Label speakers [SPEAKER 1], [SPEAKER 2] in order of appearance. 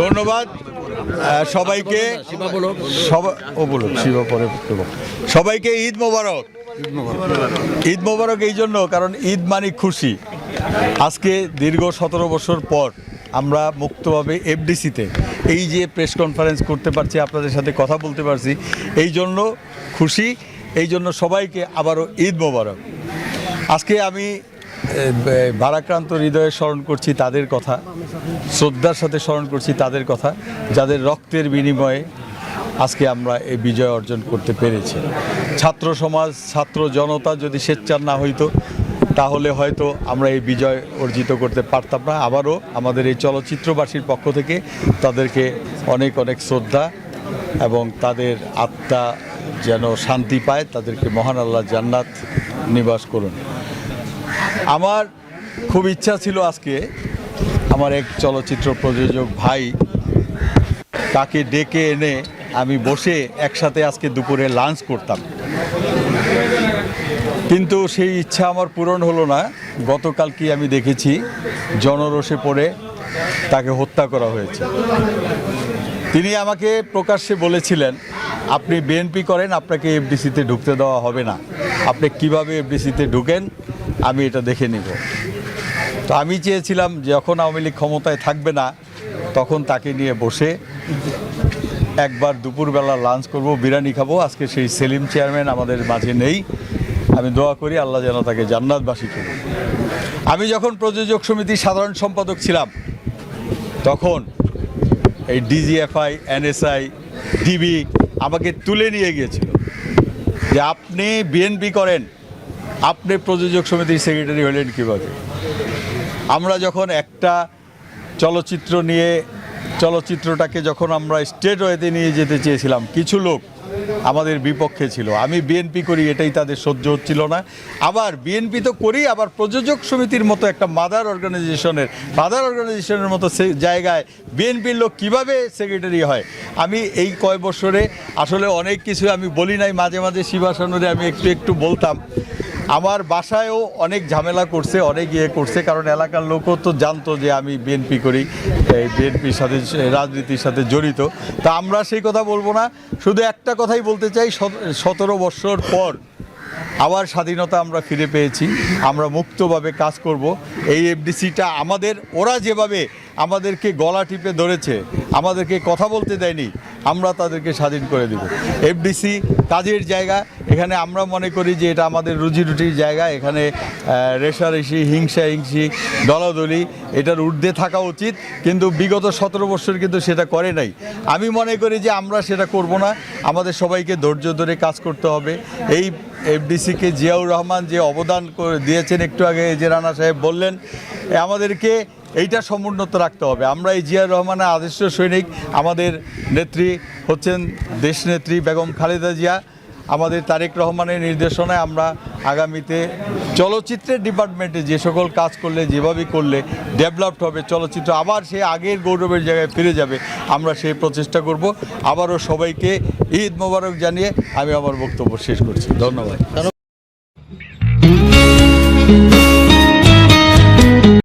[SPEAKER 1] ধন্যবাদ সবাইকে। সবাইকে ঈদ মোবারক। ঈদ মোবারক এই জন্য কারণ ঈদ মানে খুশি। আজকে দীর্ঘ 17 বছর পর আমরা মুক্তভাবে এফডিসিতে এই যে প্রেস কনফারেন্স করতে পারছি, আপনাদের সাথে কথা বলতে পারছি, এই জন্য খুশি। এই জন্য সবাইকে আবারও ঈদ মোবারক। আজকে আমি ভারাক্রান্ত হৃদয়ে স্মরণ করছি তাদের কথা, শ্রদ্ধার সাথে স্মরণ করছি তাদের কথা, যাদের রক্তের বিনিময়ে আজকে আমরা এই বিজয় অর্জন করতে পেরেছি। ছাত্র সমাজ, ছাত্র জনতা যদি সোচ্চার না হইতো তাহলে হয়তো আমরা এই বিজয় অর্জিত করতে পারতাম না। আবারও আমাদের এই চলচ্চিত্রবাসীর পক্ষ থেকে তাদেরকে অনেক অনেক শ্রদ্ধা এবং তাদের আত্মা যেন শান্তি পায়, তাদেরকে মহান আল্লাহ জান্নাত নিবাস করুন। আমার খুব ইচ্ছা ছিল আজকে আমার এক চলচ্চিত্র প্রযোজক ভাই তাকে ডেকে এনে আমি বসে একসাথে আজকে দুপুরে লাঞ্চ করতাম, কিন্তু সেই ইচ্ছা আমার পূরণ হলো না। গতকালকে আমি দেখেছি জনরোষে পড়ে তাকে হত্যা করা হয়েছে। তিনি আমাকে প্রকাশ্যে বলেছিলেন, আপনি বিএনপি করেন, আপনাকে এফডিসিতে ঢুকতে দেওয়া হবে না, আপনি কিভাবে এফডিসিতে ঢুকেন আমি এটা দেখে নিব। তো আমি চেয়েছিলাম যখন আওয়ামী লীগ ক্ষমতায় থাকবে না তখন তাকে নিয়ে বসে একবার দুপুরবেলা লাঞ্চ করব, বিরিয়ানি খাবো। আজকে সেই সেলিম চেয়ারম্যান আমাদের মাঝে নেই, আমি দোয়া করি আল্লাহ যেন তাকে জান্নাতবাসী করে। আমি যখন প্রযোজক সমিতির সাধারণ সম্পাদক ছিলাম তখন এই ডিজিএফআই, এনএসআই, ডিবি আমাকে তুলে নিয়ে গিয়েছিল যে আপনি বিএনপি করেন, আপনি প্রযোজক সমিতির সেক্রেটারি হলেন কীভাবে। আমরা যখন একটা চলচ্চিত্র নিয়ে চলচ্চিত্রটাকে যখন আমরা স্টেট ওয়েতে নিয়ে যেতে চেয়েছিলাম, কিছু লোক আমাদের বিপক্ষে ছিল। আমি বিএনপি করি এটাই তাদের সহ্য হচ্ছিল না। আবার বিএনপি তো করি, আবার প্রযোজক সমিতির মতো একটা মাদার অর্গানাইজেশনের মতো জায়গায় বিএনপির লোক কিভাবে সেক্রেটারি হয়। আমি এই কয় বছরে আসলে অনেক কিছু আমি বলি নাই, মাঝে মাঝে শিবাসানুরে আমি একটু বলতাম। আমার বাসায়ও অনেক ঝামেলা করছে, অনেক করছে, কারণ এলাকার লোকও তো জানতো যে আমি বিএনপি করি, এই বিএনপির সাথে রাজনীতির সাথে জড়িত। তা আমরা সেই কথা বলবো না, শুধু একটা কথাই বলতে চাই, 17 বছর পর আবার স্বাধীনতা আমরা ফিরে পেয়েছি, আমরা মুক্তভাবে কাজ করব। এই এফডিসিটা আমাদের, ওরা যেভাবে আমাদেরকে গলা টিপে ধরেছে, আমাদেরকে কথা বলতে দেয়নি, আমরা তাদেরকে স্বাধীন করে দেব। এফডিসি কাজের জায়গা, এখানে আমরা মনে করি যে এটা আমাদের রুজিরুটির জায়গা। এখানে রেষারেষি, হিংসি, দলাদলি এটার ঊর্ধ্বে থাকা উচিত, কিন্তু বিগত 17 বছর কিন্তু সেটা করে নাই। আমি মনে করি যে আমরা সেটা করব না, আমাদের সবাইকে ধৈর্য ধরে কাজ করতে হবে। এই এফডিসিকে জিয়াউর রহমান যে অবদান দিয়েছেন, একটু আগে যে রানা সাহেব বললেন, আমাদেরকে এইটা সমুন্নত রাখতে হবে। আমরা এই জিয়াউর রহমানের আদর্শ সৈনিক। আমাদের নেত্রী হচ্ছেন দেশনেত্রী বেগম খালেদা জিয়া। আমাদের তারেক রহমানের নির্দেশনায় আমরা আগামীতে চলচ্চিত্রের ডিপার্টমেন্টে যে সকল কাজ করলে, যেভাবে করলে ডেভেলপড হবে চলচ্চিত্র, আবার সে আগের গৌরবের জায়গায় ফিরে যাবে, আমরা সেই প্রচেষ্টা করব। আবারও সবাইকে ঈদ মোবারক জানিয়ে আমি আমার বক্তব্য শেষ করছি। ধন্যবাদ।